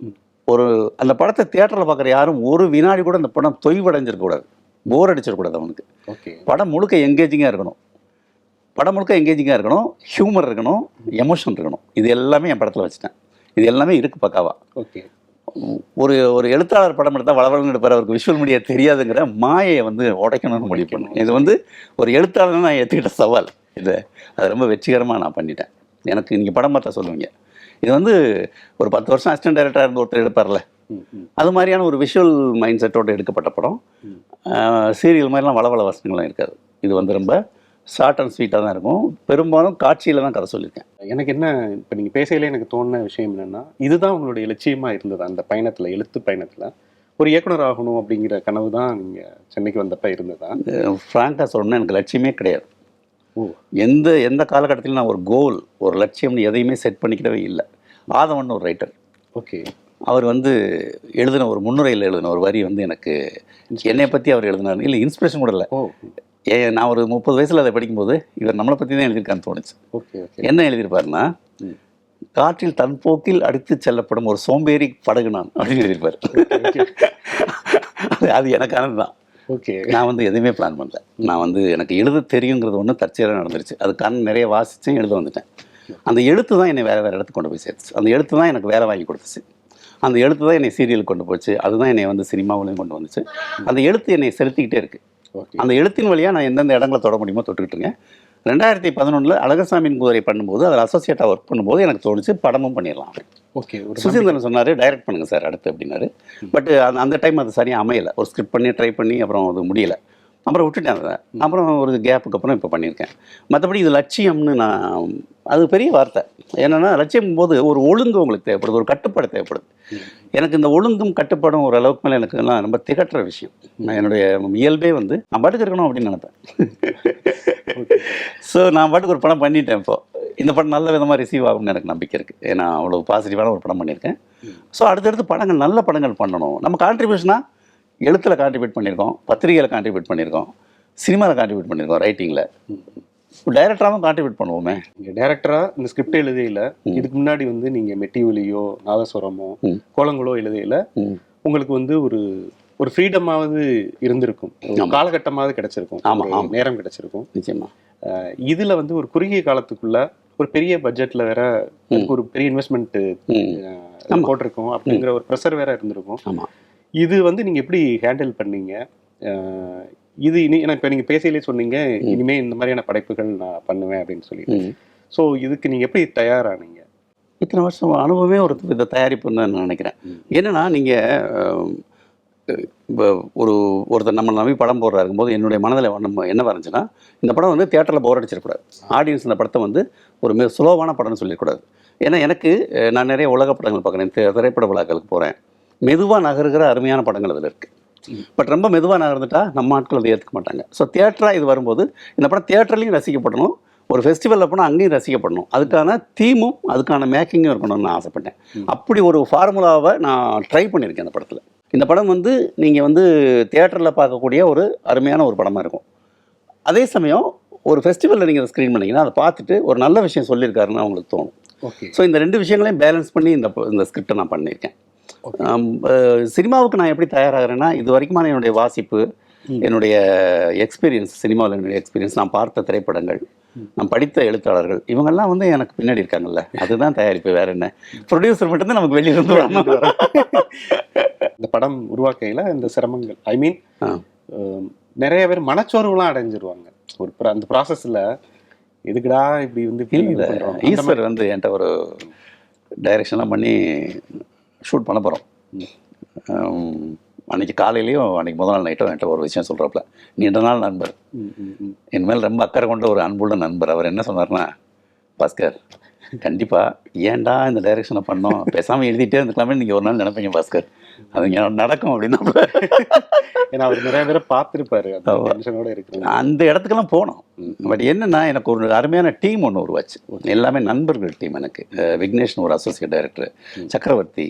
ஒரு அந்த படத்தை தியேட்டரில் பார்க்குற யாரும் ஒரு வினாடி கூட அந்த படம் தொய்வடைஞ்சிருக்கக்கூடாது, போர் அடிச்சிடக்கூடாது. அவனுக்கு படம் முழுக்க எங்கேஜிங்காக இருக்கணும். படம் முழுக்க எங்கேஜிங்காக இருக்கணும், ஹியூமர் இருக்கணும், எமோஷன் இருக்கணும். இது எல்லாமே என் படத்தில் வச்சுட்டேன். இது எல்லாமே இருக்குது பக்காவா. ஓகே. ஒரு ஒரு எழுத்தாளர் படம் எடுத்தால் வளவளன்னு எடுப்பார், அவருக்கு விஷுவல் மீடியா தெரியாதுங்கிற மாயை வந்து உடைக்கணும்னு முடிவு பண்ணேன். இது வந்து ஒரு எழுத்தாளர் நான் ஏற்றுக்கிட்ட சவால். அது ரொம்ப வெற்றிகரமாக நான் பண்ணிட்டேன். எனக்கு நீங்கள் படம் பார்த்தா சொல்லுவீங்க, இது வந்து ஒரு 10 வருஷம் அசிஸ்டன்ட் டைரக்டராக இருந்து ஒருத்தர் எடுப்பார்ல, அது மாதிரியான ஒரு விஷுவல் மைண்ட் செட்டோடு எடுக்கப்பட்ட படம். சீரியல் மாதிரிலாம் வளவள வசனங்கள்லாம் இருக்காது. இது வந்து ரொம்ப ஷார்ட் அண்ட் ஸ்வீட்டாக தான் இருக்கும். பெரும்பாலும் காட்சியில் தான் கதை சொல்லியிருக்கேன். எனக்கு என்ன இப்போ நீங்கள் பேசையிலே எனக்கு தோணுன விஷயம் என்னென்னா, இதுதான் உங்களுடைய லட்சியமாக இருந்தது அந்த பயணத்தில், எழுத்து பயணத்தில் ஒரு இயக்குனர் ஆகணும் அப்படிங்கிற கனவு தான் நீங்கள் சென்னைக்கு வந்தப்போ இருந்ததா? ஃப்ராங்காக சொல்லணும்னா எனக்கு லட்சியமே கிடையாது. எந்த காலகட்டத்திலும் நான் ஒரு கோல், ஒரு லட்சியம்னு எதையுமே செட் பண்ணிக்கிடவே இல்லை. ஆதவன் ஒரு ரைட்டர், ஓகே, அவர் வந்து எழுதின ஒரு முன்னுரையில் எழுதின ஒரு வரி வந்து எனக்கு என்னை பற்றி அவர் எழுதினார். இல்லை இன்ஸ்பிரேஷன் கூட இல்லை. நான் ஒரு 30 வயசில் அதை படிக்கும்போது இவர் நம்மளை பற்றி தான் எழுதியிருக்கான்னு தோணுச்சு. என்ன எழுதியிருப்பாருன்னா, காற்றில் தன் போக்கில் அடித்து செல்லப்படும் ஒரு சோம்பேறி படகு நான் அப்படின்னு எழுதியிருப்பார். அது எனக்கானது தான். ஓகே. நான் வந்து எதுவுமே பிளான் பண்ணல. நான் வந்து எனக்கு எழுத தெரியுங்கிறது ஒன்று தற்செயலாக நடந்துருச்சு. அதுக்கான நிறைய வாசித்தேன், எழுத வந்துட்டேன். அந்த எழுத்து தான் என்னை வேறு இடத்துக்கு கொண்டு போய் சேர்த்துச்சு. அந்த எழுத்து தான் எனக்கு வேலை வாங்கி கொடுத்துச்சு. அந்த எழுத்து தான் என்னை சீரியலுக்கு கொண்டு போச்சு. அதுதான் என்னை வந்து சினிமாவிலையும் கொண்டு வந்துச்சு. அந்த எழுத்து என்னை செலுத்திக்கிட்டே இருக்குது. அந்த எழுத்தின் வழியாக நான் எந்தெந்த இடங்களை தொட முடியுமோ தொட்டுக்கிட்டுருங்க. 2011 அழகர்சாமியின் குதிரை பண்ணும்போது அதில் அசோசியேட்டாக ஒர்க் பண்ணும்போது எனக்கு தோணுச்சு படமும் பண்ணிடலாம். ஓகே. சுசீந்திரன் சொன்னார் டைரக்ட் பண்ணுங்கள் சார் அடுத்து அப்படின்னாரு. பட் அந்த டைம் அது சரியாக அமையலை. ஒரு ஸ்கிரிப்ட் பண்ணி ட்ரை பண்ணி அப்புறம் அது முடியலை. அப்புறம் விட்டுட்டேன் அதை. அப்புறம் ஒரு கேப்புக்கு அப்புறம் இப்போ பண்ணியிருக்கேன். மற்றபடி இது லட்சியம்னு நான், அது பெரிய வார்த்தை. என்னென்னா லட்சியம் போது ஒரு ஒழுங்கு உங்களுக்கு தேவைப்படுது, ஒரு கட்டுப்பாடு தேவைப்படுது. எனக்கு இந்த ஒழுங்கும் கட்டுப்பாடும் ஒரு அளவுக்கு மேலே எனக்கு எல்லாம் ரொம்ப திகட்டுற விஷயம். நான் என்னுடைய இயல்பே வந்து நான் பாட்டுக்கு இருக்கணும் அப்படின்னு நினைப்பேன். ஸோ நான் பாட்டுக்கு ஒரு படம் பண்ணிட்டேன். இப்போது இந்த படம் நல்ல விதமாக ரிசீவ் ஆகும்னு எனக்கு நம்பிக்கை இருக்குது. ஏன்னா அவ்வளோ பாசிட்டிவான ஒரு படம் பண்ணியிருக்கேன். ஸோ அடுத்தடுத்து படங்கள் நல்ல படங்கள் பண்ணணும். நம்ம கான்ட்ரிபியூஷனாக எழுத்தில் கான்ட்ரிபியூட் பண்ணியிருக்கோம், பத்திரிகையில் கான்ட்ரிபியூட் பண்ணியிருக்கோம், சினிமாவில் கான்ட்ரிபியூட் பண்ணியிருக்கோம், ரைட்டிங்கில். டைரக்டராகவும் கான்ட்ரிபியூட் பண்ணுவோமே. நீங்கள் டேரக்டராக இந்த ஸ்கிரிப்ட் எழுதையில் இதுக்கு முன்னாடி வந்து நீங்கள் மெட்டி ஒலியோ நாதஸ்வரமோ கோலங்களோ எழுதையில் உங்களுக்கு வந்து ஒரு ஃப்ரீடமாவது இருந்திருக்கும், காலகட்டமாவது கிடைச்சிருக்கும், நேரம் கிடைச்சிருக்கும். நிச்சயமா இதில் வந்து ஒரு குறுகிய காலத்துக்குள்ள ஒரு பெரிய பட்ஜெட்டில் வேற ஒரு பெரிய இன்வெஸ்ட்மெண்ட் போட்டிருக்கோம் அப்படிங்கிற ஒரு ப்ரெஷர் வேற இருந்திருக்கும். ஆமாம். இது வந்து நீங்கள் எப்படி ஹேண்டில் பண்ணீங்க? இது இப்போ நீங்கள் பேசையிலே சொன்னீங்க இனிமே இந்த மாதிரியான படைப்புகள் நான் பண்ணுவேன் அப்படின்னு சொல்லிட்டு. ஸோ இதுக்கு நீங்கள் எப்படி தயாரானீங்க? இத்தனை வருஷம் அனுபவமே ஒரு வித தயாரிப்புன்னு நான் நினைக்கிறேன். என்னென்னா நீங்கள் இப்போ ஒருத்தர் நம்ம நம்பி படம் போடுறா இருக்கும்போது என்னுடைய மனதில் என்ன வரைஞ்சுன்னா, இந்த படம் வந்து தியேட்டரில் போர் அடிச்சிடக்கூடாது, ஆடியன்ஸ் இந்த படத்தை வந்து ஒரு மிக சுலோவான படம்னு சொல்லிடக்கூடாது. ஏன்னா எனக்கு நான் நிறைய உலக படங்கள் பார்க்குறேன், திரைப்பட விழாக்களுக்கு போகிறேன், மெதுவாக நகருகிற அருமையான படங்கள் அதில் இருக்குது. பட் ரொம்ப மெதுவாக நகர்ந்துட்டா நம்ம ஆட்கள் அதை ஏற்றுக்க மாட்டாங்க. ஸோ தியேட்டராக இது வரும்போது இந்த படம் தியேட்டர்லையும் ரசிக்கப்படணும், ஒரு ஃபெஸ்டிவலில் போனால் அங்கேயும் ரசிக்கப்படணும், அதுக்கான தீமும் அதுக்கான மேக்கிங்கும் இருக்கணும்னு நான் ஆசைப்பட்டேன். அப்படி ஒரு ஃபார்முலாவை நான் ட்ரை பண்ணியிருக்கேன் இந்த படத்தில். இந்த படம் வந்து நீங்கள் வந்து தியேட்டரில் பார்க்கக்கூடிய ஒரு அருமையான ஒரு படமாக இருக்கும். அதே சமயம் ஒரு ஃபெஸ்டிவலில் நீங்கள் அதை ஸ்க்ரீன் பண்ணிங்கன்னா அதை பார்த்துட்டு ஒரு நல்ல விஷயம் சொல்லியிருக்காருன்னு அவங்களுக்கு தோணும். ஸோ இந்த ரெண்டு விஷயங்களையும் பேலன்ஸ் பண்ணி இந்த ஸ்கிரிப்டை நான் பண்ணியிருக்கேன். சினிமாவுக்கு நான் எப்படி தயாராகிறேன்னா, இது வரைக்குமான என்னுடைய வாசிப்பு, என்னுடைய எக்ஸ்பீரியன்ஸ், சினிமாவில் என்னுடைய எக்ஸ்பீரியன்ஸ், நான் பார்த்த திரைப்படங்கள், நான் படித்த எழுத்தாளர்கள், இவங்கெல்லாம் வந்து எனக்கு பின்னாடி இருக்காங்கல்ல, அதுதான் தயாரிப்பு. வேற என்ன, ப்ரொடியூசர் மட்டும்தான் நமக்கு வெளியிருந்து வரணும். இந்த படம் உருவாக்கையில் இந்த சிரமங்கள், ஐ மீன் நிறைய பேர் மனச்சோர்வுலாம் அடைஞ்சிருவாங்க அந்த ப்ராசஸில். எதுக்குடா இப்படி வந்து ஈஸ்வர் வந்து என்கிட்ட ஒரு டைரக்ஷன்லாம் பண்ணி ஷூட் பண்ண போகிறோம். அன்றைக்கி காலையிலையும் அன்றைக்கி முதல் நாள் நைட்டும் என்கிட்ட ஒரு விஷயம் சொல்கிறப்பல, நீண்ட நாள் நண்பர், என் மேல் ரொம்ப அக்கறை கொண்ட ஒரு அன்புள்ள நண்பர், அவர் என்ன சொன்னார்னா, பாஸ்கர் கண்டிப்பாக ஏன்டா இந்த டைரக்ஷனை பண்ணோம், பேசாமல் எழுதிட்டே இருந்துக்கலாமே நீங்கள் ஒரு நாள் நினைப்பீங்க பாஸ்கர், அது நடக்கும் அப்படின்னா. ஏன்னா அவர் நிறைய பேரை பார்த்துருப்பாரு, அந்த இடத்துக்கெல்லாம் போனோம். பட் என்னென்னா, எனக்கு ஒரு அருமையான டீம் ஒன்று உருவாச்சு, எல்லாமே நண்பர்கள் டீம். எனக்கு விக்னேஷ்னு ஒரு அசோசியேட் டைரக்டர், சக்கரவர்த்தி,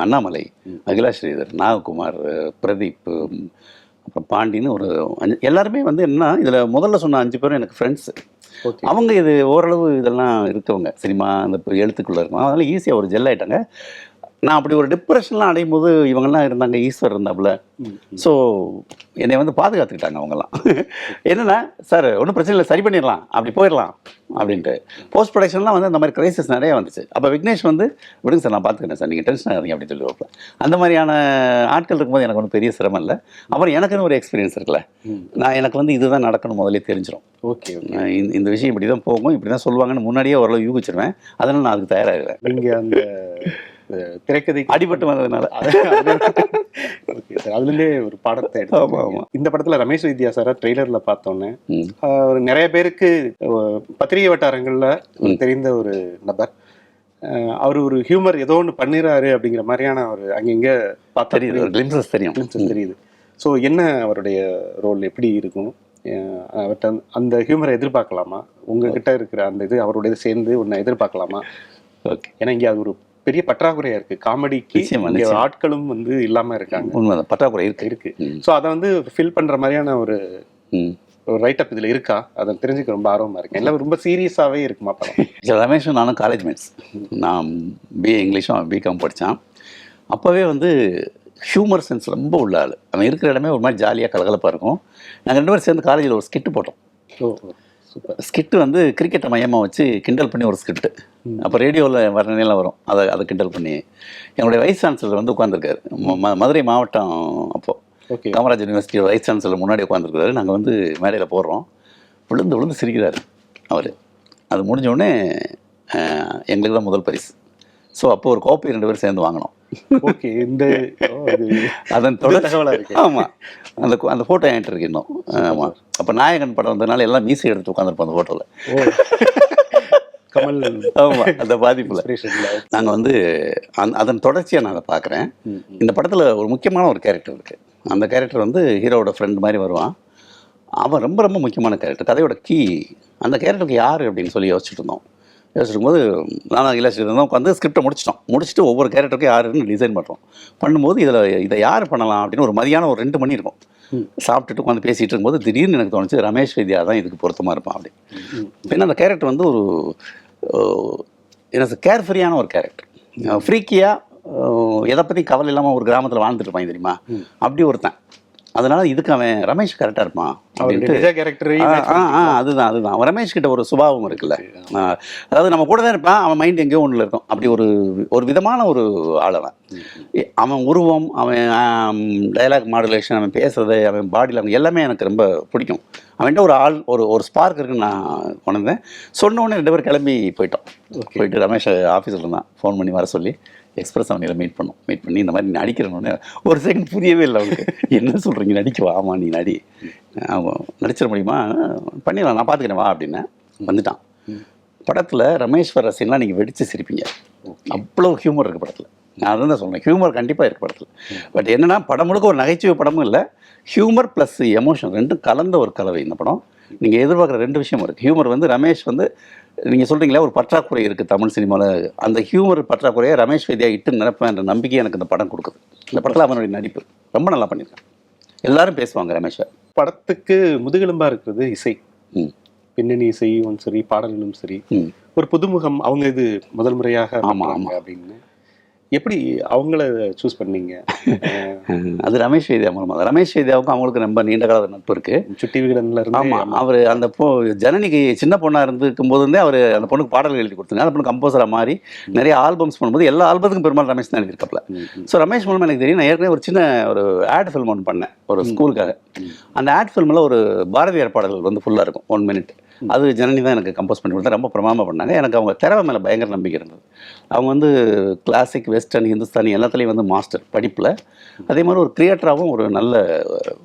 அண்ணாமலை, அகிலா ஸ்ரீதர், நாககுமார், பிரதீப், அப்புறம் பாண்டின்னு ஒரு எல்லாருமே வந்து என்னன்னா, இதில் முதல்ல சொன்ன 5 பேரும் எனக்கு ஃப்ரெண்ட்ஸு. அவங்க இது ஓரளவு இதெல்லாம் இருக்கவங்க, சினிமா அந்த எழுத்துக்குள்ளே இருக்கும், அதனால ஈஸியாக ஒரு ஜெல் ஆகிட்டாங்க. நான் அப்படி ஒரு டிப்ரெஷன்லாம் அடையும் போது இவங்கெல்லாம் இருந்தாங்க, ஈஸ்வர் இருந்தாப்புல. ஸோ என்னை வந்து பாதுகாத்துக்கிட்டாங்க அவங்கெல்லாம். என்னென்னா, சார் ஒன்றும் பிரச்சனை இல்லை, சரி பண்ணிடலாம், அப்படி போயிடலாம் அப்படின்ட்டு. போஸ்ட் ப்ரொடக்ஷன்லாம் வந்து அந்த மாதிரி கிரைசிஸ் நிறைய வந்துச்சு. அப்போ விக்னேஷ் வந்து, விடுங்க சார் நான் பார்த்துக்கிறேன் சார், நீங்கள் டென்ஷன் ஆகாதீங்க அப்படின்னு சொல்லி வைப்பேன். அந்த மாதிரியான ஆட்கள் இருக்கும்போது எனக்கு ஒன்றும் பெரிய சிரமம் இல்லை. அப்புறம் எனக்குன்னு ஒரு எக்ஸ்பீரியன்ஸ் இருக்குல்ல, எனக்கு வந்து இதுதான் நடக்கணும் முதலே தெரிஞ்சிடும். ஓகே, இந்த விஷயம் இப்படி தான் போகும், இப்படி தான் சொல்லுவாங்கன்னு முன்னாடியே ஓரளவு யூகிச்சிருவேன். அதனால் நான் அதுக்கு தயாராகிடுவேன். நீங்கள் அந்த திரைக்கதை அடிபட்டு வந்ததுனால அதுலேருந்தே ஒரு பாடத்தை எடுத்து. இந்த படத்துல ரமேஷ் வித்யா சாரை ட்ரெய்லர்ல பார்த்தோன்னே ஒரு நிறைய பேருக்கு பத்திரிகை வட்டாரங்கள்ல தெரிந்த ஒரு நபர், அவர் ஒரு ஹியூமர் ஏதோ ஒன்று பண்ணிடுறாரு அப்படிங்கிற மாதிரியான ஒரு அங்கங்க பார்த்தா தெரியுது. ஸோ என்ன அவருடைய ரோல் எப்படி இருக்கும், அவர்கிட்ட அந்த ஹியூமரை எதிர்பார்க்கலாமா, உங்ககிட்ட இருக்கிற அந்த இது அவருடைய சேர்ந்து ஒன்று எதிர்பார்க்கலாமா? ஓகே, ஏன்னா இங்கே அது ஒரு பெரிய பற்றாக்குறையா இருக்கு, காமெடிக்கு ஆட்களும் வந்து இல்லாம இருக்காங்க. உண்மைதான், பற்றாக்குறை இருக்கு. ஸோ அதை வந்து ஃபில் பண்ற மாதிரியான ஒரு ரைட் அப் இதுல இருக்கா, அதை தெரிஞ்சுக்க ரொம்ப ஆர்வமா இருக்கேன். எல்லாம் ரொம்ப சீரியஸாவே இருக்குமா படம்? ரமேஷும் நானும் காலேஜ் மேட்ஸ், நான் பிஏ இங்கிலீஷும் பிகாம் படித்தான். அப்போவே வந்து ஹியூமர் சென்ஸ் ரொம்ப உள்ள ஆள். அவன் இருக்கிற இடமே ஒரு மாதிரி ஜாலியாக கலகலப்பாக இருக்கும். நாங்கள் 2 பேரும் சேர்ந்து காலேஜில் ஒரு ஸ்கிட்டு போட்டோம். ஸ்கிட்டு வந்து கிரிக்கெட்டை மையமாக வச்சு கிண்டல் பண்ணி ஒரு ஸ்கிரிப்ட். அப்போ ரேடியோவில் வர்ணனையெல்லாம் வரும், அதை கிண்டல் பண்ணி. என்னுடைய வைஸ் சான்சலர் வந்து உட்காந்துருக்காரு, மதுரை மாவட்டம், அப்போது காமராஜ் யூனிவர்சிட்டியோட வைஸ் சான்சலர் முன்னாடி உட்காந்துருக்காரு. நாங்கள் வந்து மேடையில் போடுறோம், விழுந்து சிரிக்கிறாரு அவர். அது முடிஞ்சோடனே எங்களுக்கு தான் முதல் பரிசு. ஸோ அப்போ ஒரு காப்பி 2 பேரும் சேர்ந்து வாங்கினோம். ஓகே, இந்த அதன் தொடர்ச்சியாக இருக்கு. ஆமாம், அந்த ஃபோட்டோ என்கிட்ட இருக்கு இன்னும். ஆமாம், அப்போ நாயகன் படம் வந்ததுனால எல்லாம் மீசை எடுத்து உட்காந்துருப்போம் அந்த ஃபோட்டோவில். கமல். ஆமாம், அந்த பாதிப்பில் நாங்கள் வந்து அதன் தொடர்ச்சியாக நான் அதை பார்க்குறேன். இந்த படத்தில் ஒரு முக்கியமான ஒரு கேரக்டர் இருக்குது. அந்த கேரக்டர் வந்து ஹீரோவோட ஃப்ரெண்ட் மாதிரி வருவான். அவன் ரொம்ப முக்கியமான கேரக்டர், கதையோட கீ. அந்த கேரக்டருக்கு யார் அப்படின்னு சொல்லி யோசிச்சுட்டு இருந்தோம். யோசிக்கும் போது நானும் இலாஸ்ட்ரேட்டர் தான் உட்காந்து ஸ்கிரிப்டை முடிச்சுட்டு ஒவ்வொரு கேரக்டருக்கும் யாருன்னு டிசைன் பண்ணும்போது இதை யார் பண்ணலாம் அப்படின்னு ஒரு மதியானம் ஒரு 2 மணி இருக்கும். சாப்பிட்டுட்டு உட்காந்து பேசிகிட்டு இருக்கும்போது திடீர்னு எனக்கு தோணுச்சு ரமேஷ் வைத்யா தான் இதுக்கு பொருத்தமாக இருப்பான் அப்படி. ஏன்னா அந்த கேரக்டர் வந்து ஒரு எனக்கு கேர்ஃப்ரீயான ஒரு கேரக்டர், ஃப்ரீக்கியாக எதை பற்றி கவலை இல்லாமல் ஒரு கிராமத்தில் வாழ்ந்துட்டு இருப்பான் தெரியுமா, அப்படி ஒருத்தன். அதனால இதுக்கு அவன் ரமேஷ் கரெக்டாக இருப்பான் அப்படின்ட்டு. அதுதான் அவன் ரமேஷ் கிட்ட ஒரு சுபாவம் இருக்குல்ல, அதாவது நம்ம கூட தான் இருப்பான், அவன் மைண்ட் எங்கேயோ ஒன்றில் இருக்கும். அப்படி ஒரு விதமான ஒரு ஆள் அவன் உருவம், அவன் டைலாக் மாடுலேஷன், அவன் பேசுறது, அவன் பாடி லாங்குவேஜ் எல்லாமே எனக்கு ரொம்ப பிடிக்கும். அவன்கிட்ட ஒரு ஆள் ஒரு ஸ்பார்க் இருக்குன்னு நான் கொண்டேன். சொன்ன உடனே 2 பேர் கிளம்பி போயிட்டு ரமேஷ் ஆஃபீஸில் இருந்தான், ஃபோன் பண்ணி வர சொல்லி எக்ஸ்பிரஸ் அவனில் மீட் பண்ணி இந்த மாதிரி நீ நடிக்கிறனோடனே ஒரு செகண்ட் புரியவே இல்லை அவனுக்கு. என்ன சொல்கிறீங்க, நடிக்குவா? ஆமாம் நீ நடி, அவன் நடிச்சிட முடியுமா, பண்ணிடலாம், நான் பார்த்துக்கிறேன் வா அப்படின்னு வந்துட்டான். படத்தில் ரமேஷ் வர சீன்லாம் நீங்கள் வெடித்து சிரிப்பீங்க, அவ்வளோ ஹியூமர் இருக்குது படத்தில். நான் அதை தான் சொல்கிறேன், ஹியூமர் கண்டிப்பாக இருக்குது படத்தில். பட் என்னென்னா படம் முழுக்க ஒரு நகைச்சுவை படமும் இல்லை, ஹியூமர் ப்ளஸ் எமோஷன் ரெண்டும் கலந்த ஒரு கலவை இந்த படம். நீங்கள் எதிர்பார்க்குற 2 விஷயம் இருக்குது. ஹியூமர் வந்து ரமேஷ் வந்து நீங்கள் சொல்கிறீங்களா ஒரு பற்றாக்குறை இருக்குது தமிழ் சினிமாவில், அந்த ஹியூமர் பற்றாக்குறையை ரமேஷ் வைத்யா இட்டு நிரப்பேன்ற நம்பிக்கை எனக்கு இந்த படம் கொடுக்குது. இந்த படத்தில் அவனுடைய நடிப்பு ரொம்ப நல்லா பண்ணியிருக்கான், எல்லாரும் பேசுவாங்க ரமேஷை. படத்துக்கு முதுகெலும்பாக இருக்கிறது இசை, பின்னணி இசையும் சரி, பாடல்களும் சரி. ஒரு புதுமுகம் அவங்க இது முதல் முறையாக அப்படின்னு எப்படி அவங்கள சூஸ் பண்ணீங்க? அது ரமேஷ் வைத்யா மூலமாக. ரமேஷ் வைத்யாவுக்கும் அவங்களுக்கு ரொம்ப நீண்ட கால நட்பு இருக்குது, சுட்டி விகடனில் இருந்து. ஆமாம், அவர் அந்த ஜனனிக்கு சின்ன பொண்ணாக இருந்துக்கும் போதுருந்தே அவர் அந்த பொண்ணுக்கு பாடல்கள் எழுதி கொடுத்துருங்க. அந்த பொண்ணு கம்போசராக மாறி நிறைய ஆல்பம்ஸ் பண்ணும்போது எல்லா ஆல்பத்துக்கும் பெரும்பாலும் ரமேஷ் தான் எழுதியிருக்கப்பல. ஸோ ரமேஷ் மூலமாக எனக்கு தெரியும். நான் ஏற்கனவே ஒரு சின்ன ஒரு ஆட் ஃபில்ம் ஒன்று பண்ணேன் ஒரு ஸ்கூலுக்காக. அந்த ஆட் ஃபில்மில் ஒரு பாரதியார் பாடல்கள் வந்து ஃபுல்லாக இருக்கும், 1 மினிட். அது ஜனனி தான் எனக்கு கம்போஸ் பண்ணி கொடுத்தா, ரொம்ப பிரமாதமாக பண்ணாங்க. எனக்கு அவங்க திறமை மேலே பயங்கர நம்பிக்கை இருந்தது. அவங்க வந்து கிளாசிக், வெஸ்டர்ன், ஹிந்துஸ்தானி எல்லாத்துலேயும் வந்து மாஸ்டர் படிப்பில். அதே மாதிரி ஒரு கிரியேட்டராகவும் ஒரு நல்ல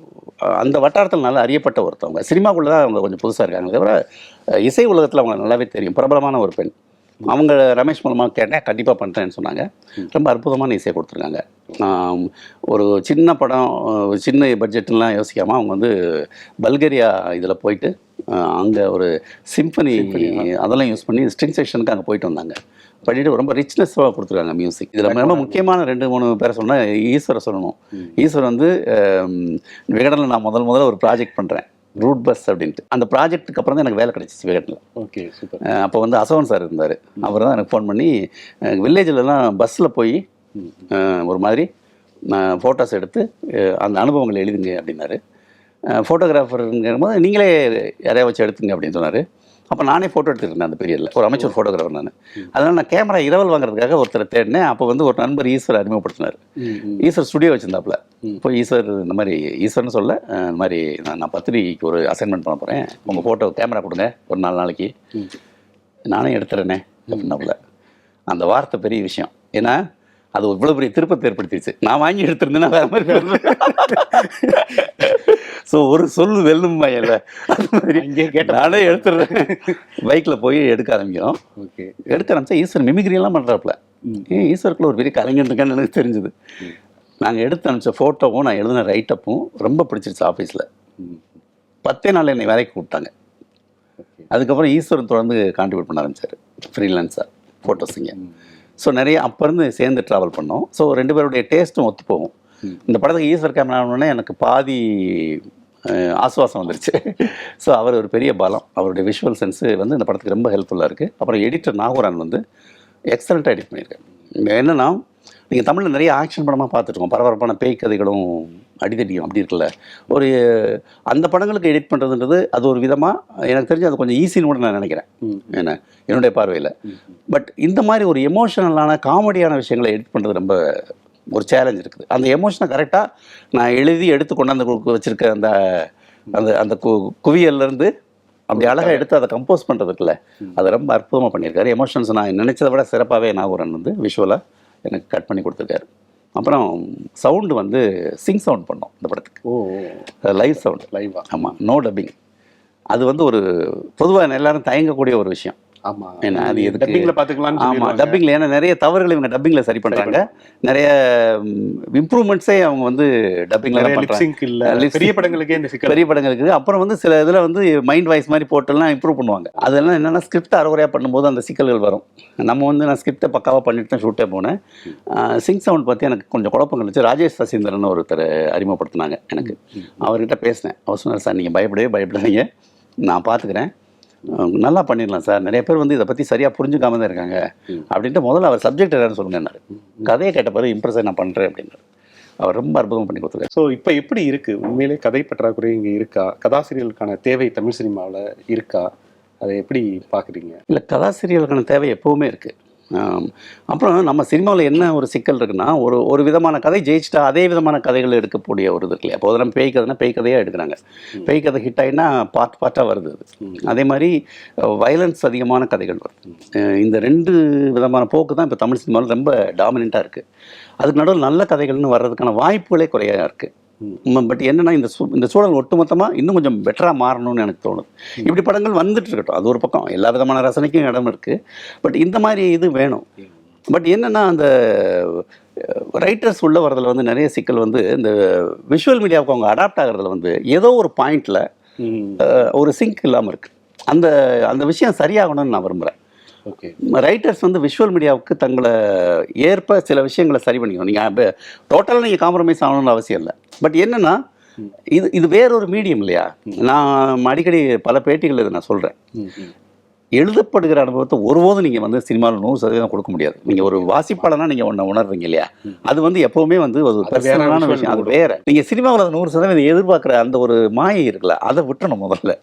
அந்த வட்டாரத்தில் நல்லா அறியப்பட்ட ஒருத்தவங்க. சினிமாக்குள்ளே தான் அவங்க கொஞ்சம் புதுசாக இருக்காங்க, தவிர இசை உலகத்தில் அவங்க நல்லாவே தெரியும், பிரபலமான ஒரு பெண். அவங்க ரமேஷ் மூலமாக கேட்டேன், கண்டிப்பாக பண்ணுறேன்னு சொன்னாங்க. ரொம்ப அற்புதமான இசையை கொடுத்துருக்காங்க. ஒரு சின்ன படம், சின்ன பட்ஜெட்லாம் யோசிக்காமல் அவங்க வந்து பல்கேரியா இதில் போயிட்டு அங்கே ஒரு சிம்பனி அதெல்லாம் யூஸ் பண்ணி ஸ்ட்ரிங் செக்ஷனுக்கு அங்கே போயிட்டு வந்தாங்க. பண்ணிட்டு ரொம்ப ரிச்னஸ்ஸாக கொடுத்துருக்காங்க மியூசிக். இதில் ரொம்ப முக்கியமான 2-3 பேரை சொன்னால் ஈஸ்வரை சொல்லணும். ஈஸ்வர் வந்து விகடனில் நான் முதல்ல ஒரு ப்ராஜெக்ட் பண்ணுறேன், ரூட் பஸ் அப்படின்ட்டு. அந்த ப்ராஜெக்ட்டுக்கு அப்புறம் தான் எனக்கு வேலை கிடச்சிச்சு விகடனில். Okay, super. அப்போ வந்து அசோகன் சார் இருந்தார், அவர் தான் எனக்கு ஃபோன் பண்ணி வில்லேஜிலலாம் பஸ்ஸில் போய் ஒரு மாதிரி ஃபோட்டோஸ் எடுத்து அந்த அனுபவங்களை எழுதுங்க அப்படின்னாரு. ஃபோட்டோகிராஃபருங்கிற போது நீங்களே யாரையா வச்சு எடுத்துங்க அப்படின்னு சொன்னார். அப்போ நானே ஃபோட்டோ எடுத்துருந்தேன் அந்த பீரியடில், ஒரு அமைச்சர் ஃபோட்டோகிராஃபர் நான். அதனால் நான் கேமரா இரவல் வாங்குறதுக்காக ஒருத்தரை தேடினேன். அப்போ வந்து ஒரு நண்பர் ஈஸ்வர் அறிமுகப்படுத்தினார். ஈஸ்வர் ஸ்டுடியோ வச்சுருந்தாப்புல. இப்போ ஈஸ்வர் இந்த மாதிரி, ஈஸ்வர்னு சொல்ல, இந்த மாதிரி நான் பத்திரிக்கைக்கு ஒரு அசைன்மெண்ட் பண்ண போகிறேன், உங்கள் ஃபோட்டோ கேமரா கொடுங்க ஒரு 4 நாளைக்கு, நானே எடுத்துறேனே அப்படின்னாப்புல. அந்த வார்த்தை பெரிய விஷயம், ஏன்னா அது இவ்வளோ பெரிய திருப்பத்தை ஏற்படுத்திடுச்சு. நான் வாங்கி எடுத்திருந்தேன்னா வேறு மாதிரி. ஸோ ஒரு சொல் வெல்லுமா இல்லை, அது மாதிரி இங்கே கேட்ட நானே எடுத்துடுறேன். பைக்கில் போய் எடுக்க ஆரம்பிக்கிறோம். ஓகே, எடுக்க ஆரம்பித்தா ஈஸ்வர் மிமிக்ரியெல்லாம் பண்ணுறாப்புல. ஈஸ்வருக்குள்ள ஒரு பெரிய கலைஞர் இருக்கான்னு எனக்கு தெரிஞ்சுது. நாங்கள் எடுத்து அனுப்பிச்ச ஃபோட்டோவும் நான் எழுதின ரைட்டப்பும் ரொம்ப பிடிச்சிருச்சு ஆஃபீஸில். 10 நாள் என்னை வேலைக்கு கூப்பிட்டாங்க. அதுக்கப்புறம் ஈஸ்வரன் தொடர்ந்து கான்ட்ரிபியூட் பண்ண ஆரம்பித்தார் ஃப்ரீலான்ஸாக ஃபோட்டோஸுங்க. ஸோ நிறைய அப்போ இருந்து சேர்ந்து ட்ராவல் பண்ணோம். ஸோ 2 பேருடைய டேஸ்ட்டும் ஒத்து போகும். இந்த படத்துக்கு ஈஸ்வர் கேமரானோடனே எனக்கு பாதி ஆசுவாசம் வந்துருச்சு. ஸோ அவர் ஒரு பெரிய பலம், அவருடைய விஷுவல் சென்ஸு வந்து இந்த படத்துக்கு ரொம்ப ஹெல்ப்ஃபுல்லாக இருக்குது. அப்புறம் எடிட்டர் நாகூரான் வந்து எக்ஸலண்ட்டாக எடிட் பண்ணியிருக்காரு. என்னென்னா நீங்கள் தமிழில் நிறைய ஆக்ஷன் படமாக பார்த்துருக்கோம், பரபரப்பான பேய் கதைகளும் அடிதடியும் அப்படி இருக்குல்ல. ஒரு அந்த படங்களுக்கு எடிட் பண்ணுறதுன்றது அது ஒரு விதமாக எனக்கு தெரிஞ்சு அது கொஞ்சம் ஈஸின்னு கூட நான் நினைக்கிறேன், என்ன என்னுடைய பார்வையில். பட் இந்த மாதிரி ஒரு எமோஷனலான காமெடியான விஷயங்களை எடிட் பண்ணுறது ரொம்ப ஒரு சேலஞ்ச் இருக்குது. அந்த எமோஷனை கரெக்டாக நான் எழுதி எடுத்து கொண்டாந்து வச்சுருக்க அந்த அந்த அந்த குவியல்லேருந்து அப்படி அழகாக எடுத்து அதை கம்போஸ் பண்ணுறதுக்குல்ல, அதை ரொம்ப அற்புதமாக பண்ணியிருக்காரு. எமோஷன்ஸ் நான் நினச்சதை விட சிறப்பாகவே நாகூரன் வந்து விஷுவலாக எனக்கு கட் பண்ணி கொடுத்துருக்காரு. அப்புறம் சவுண்டு வந்து சிங் சவுண்ட் பண்ணோம் இந்த படத்துக்கு. லைவ் சவுண்ட், லைவா. ஆமாம், நோ டப்பிங். அது வந்து ஒரு பொதுவாக எல்லாரும் தயங்கக்கூடிய ஒரு விஷயம். ஆமா ஏன்னா அது எதுக்கு டப்பிங்ல பாத்துக்கலாம்னு ஆமாம் சொல்லிடுவாங்க. டப்பிங்கில் ஏன்னா நிறைய தவறுகள் இவங்க டப்பிங்கில் சரி பண்ணுறாங்க, நிறைய இம்ப்ரூவ்மெண்ட்ஸே அவங்க வந்து டப்பிங்கில் நிறைய தான் லிப் பண்ணுறாங்க. சிங்க் இல்ல பெரிய படங்களுக்கே இந்த சிக்கல். பெரிய படங்களுக்கு அப்புறம் வந்து சில இதில் வந்து மைண்ட் வாய்ஸ் மாதிரி போட்டுலாம் இம்ப்ரூவ் பண்ணுவாங்க. அதெல்லாம் என்னென்னா ஸ்கிரிப்ட் அரைகுறையாக பண்ணும்போது அந்த சிக்கல்கள் வரும். நம்ம வந்து நான் ஸ்கிரிப்டை பக்காவாக பண்ணிட்டு தான் ஷூட்டே போனேன். சிங் சவுண்ட் பற்றி எனக்கு கொஞ்சம் குழப்பங்கள் இருந்துச்சு. ராஜேஷ் சசீந்திரன் ஒருத்தர் அறிமுகப்படுத்தினாங்க எனக்கு. அவர்கிட்ட பேசினேன். அவர் சொன்னார், சார் நீங்கள் பயப்படாதீங்க, நான் பார்த்துக்கிறேன், நல்லா பண்ணிடலாம் சார், நிறைய பேர் வந்து இதை பற்றி சரியாக புரிஞ்சுக்காம தான் இருக்காங்க அப்படின்ட்டு முதல்ல அவர் சப்ஜெக்ட் என்னன்னு சொல்லுங்கன்னாரு. கதையை கேட்ட பிறகு இம்ப்ரெஸ் நான் பண்ணுறேன் அப்படின்னாரு. அவர் ரொம்ப அற்புதம் பண்ணி கொடுத்துருக்காரு. ஸோ இப்போ எப்படி இருக்கு உண்மையிலே கதை பற்றாக்குறை இங்கே இருக்கா? கதாசிரியர்களுக்கான தேவை தமிழ் சினிமாவில் இருக்கா? அதை எப்படி பார்க்குறீங்க? இல்லை, கதாசிரியர்களுக்கான தேவை எப்போவுமே இருக்குது. அப்புறம் நம்ம சினிமாவில் என்ன ஒரு சிக்கல் இருக்குன்னா, ஒரு விதமான கதை ஜெயிச்சிட்டா அதே விதமான கதைகள் எடுக்கக்கூடிய ஒரு இது இருக்கு இல்லையா? அப்போ நம்ம பேய் கதைனா பேய் கதையாக எடுக்கிறாங்க. பேய் கதை ஹிட் ஆகினா பார்ட்டாக வருது அது. அதே மாதிரி வயலன்ஸ் அதிகமான கதைகள் வருது. இந்த 2 விதமான போக்கு தான் இப்போ தமிழ் சினிமாவில் ரொம்ப டாமினண்ட்டாக இருக்குது. அதுக்கு நடுவில் நல்ல கதைகள்னு வர்றதுக்கான வாய்ப்புகளே குறையாக இருக்குது. பட் என்னன்னா இந்த சூழல் ஒட்டுமொத்தமாக இன்னும் கொஞ்சம் பெட்டராக மாறணும்னு எனக்கு தோணுது. இப்படி படங்கள் வந்துட்டு இருக்கட்டும், அது ஒரு பக்கம், எல்லா விதமான ரசனைக்கும் இடம் இருக்குது. பட் இந்த மாதிரி இது வேணும். பட் என்னென்னா அந்த ரைட்டர்ஸ் உள்ள வரதில் வந்து நிறைய சிக்கல் வந்து இந்த விஷுவல் மீடியாவுக்கு அவங்க அடாப்ட் ஆகிறதுல வந்து ஏதோ ஒரு பாயிண்டில் ஒரு சிங்க் இல்லாமல் இருக்குது. அந்த விஷயம் சரியாகணும்னு நான் விரும்புகிறேன். ஓகே, ரைட்டர்ஸ் வந்து விஷுவல் மீடியாவுக்கு தங்களை ஏற்ப சில விஷயங்களை சரி பண்ணிக்கணும். நீங்கள் டோட்டலாக நீங்கள் காம்ப்ரமைஸ் ஆகணும்னு அவசியம் இல்லை. பட் என்னென்னா இது வேறொரு மீடியம் இல்லையா? நான் அடிக்கடி பல பேட்டிகள் இதை நான் சொல்கிறேன். எழுதப்படுகிற அனுபவத்தை ஒருபோதும் நீங்கள் வந்து சினிமாவில் 100% கொடுக்க முடியாது. நீங்கள் ஒரு வாசிப்பாளனா நீங்கள் ஒன்று உணர்றீங்க இல்லையா? அது வந்து எப்போவுமே வந்து ஒரு பர்சனலான விஷயம். அது வேற. நீங்கள் சினிமாவில் 100% எதிர்பார்க்குற அந்த ஒரு மாயை இருக்குல்ல, அதை விட்டுணும். முதல்ல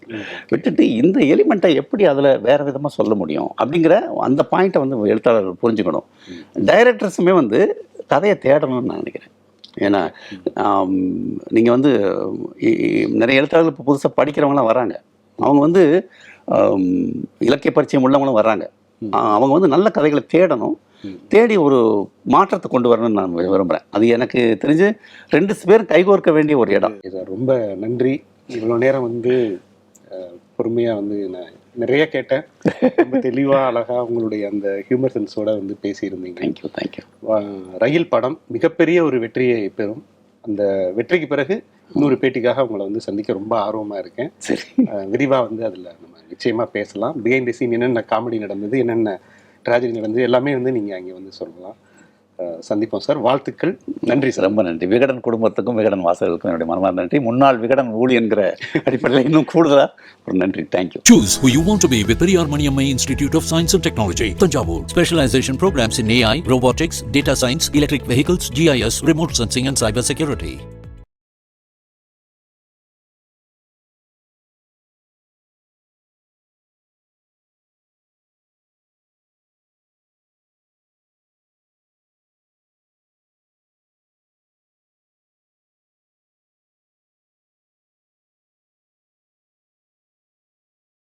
விட்டுட்டு இந்த எலிமெண்ட்டை எப்படி அதில் வேற விதமாக சொல்ல முடியும் அப்படிங்கிற அந்த பாயிண்ட்டை வந்து எழுத்தாளர்கள் புரிஞ்சுக்கணும். டைரக்டர்ஸுமே வந்து கதையை தேடணும்னு நான் நினைக்கிறேன். ஏன்னா நீங்கள் வந்து நிறைய எழுத்தாளர்கள் இப்போ புதுசாக படிக்கிறவங்களாம் வராங்க. அவங்க வந்து இலக்கிய பரிச்சயம் உள்ளவங்களும் வர்றாங்க. அவங்க வந்து நல்ல கதைகளை தேடணும், தேடி ஒரு மாற்றத்தை கொண்டு வரணும்னு நான் விரும்புகிறேன். அது எனக்கு தெரிஞ்சு 2 பேரும் கைகோர்க்க வேண்டிய ஒரு இடம். ரொம்ப நன்றி. இவ்வளோ நேரம் வந்து பொறுமையாக வந்து நான் நிறைய கேட்டேன். ரொம்ப தெளிவாக அழகாக உங்களுடைய அந்த ஹியூமர் சென்ஸோட வந்து பேசியிருந்தீங்க. தேங்க்யூ. ரயில் படம் மிகப்பெரிய ஒரு வெற்றியை பெறும். அந்த வெற்றிக்கு பிறகு இன்னொரு பேட்டிக்காக உங்களை வந்து சந்திக்க ரொம்ப ஆர்வமாக இருக்கேன். சரி, விரிவாக வந்து அதில் நம்ம நிச்சயமாக பேசலாம். பிஹைண்ட் தி சீன் என்னென்ன காமெடி நடந்தது, என்னென்ன ட்ராஜடி நடந்தது எல்லாமே வந்து நீங்கள் அங்கே வந்து சொல்லலாம். சந்திப்போம் சார். வாழ்த்துக்கள். நன்றி சார். ரொம்ப நன்றி. விகடன் குடும்பத்துக்கும் விகடன் வாசகர்களுக்கும் என்னுடைய மனமார்ந்த நன்றி. முன்னாள் விகடன் ஊழியன்கிற அடிப்படையில் இன்னும் கூடுதலாக ஒரு நன்றி. Thank you. Choose who you want to be with Periyar Maniamma Institute of Science and Technology, Tanjavur. Specialization programs in AI, robotics, data science, electric vehicles, GIS, remote sensing and cyber security.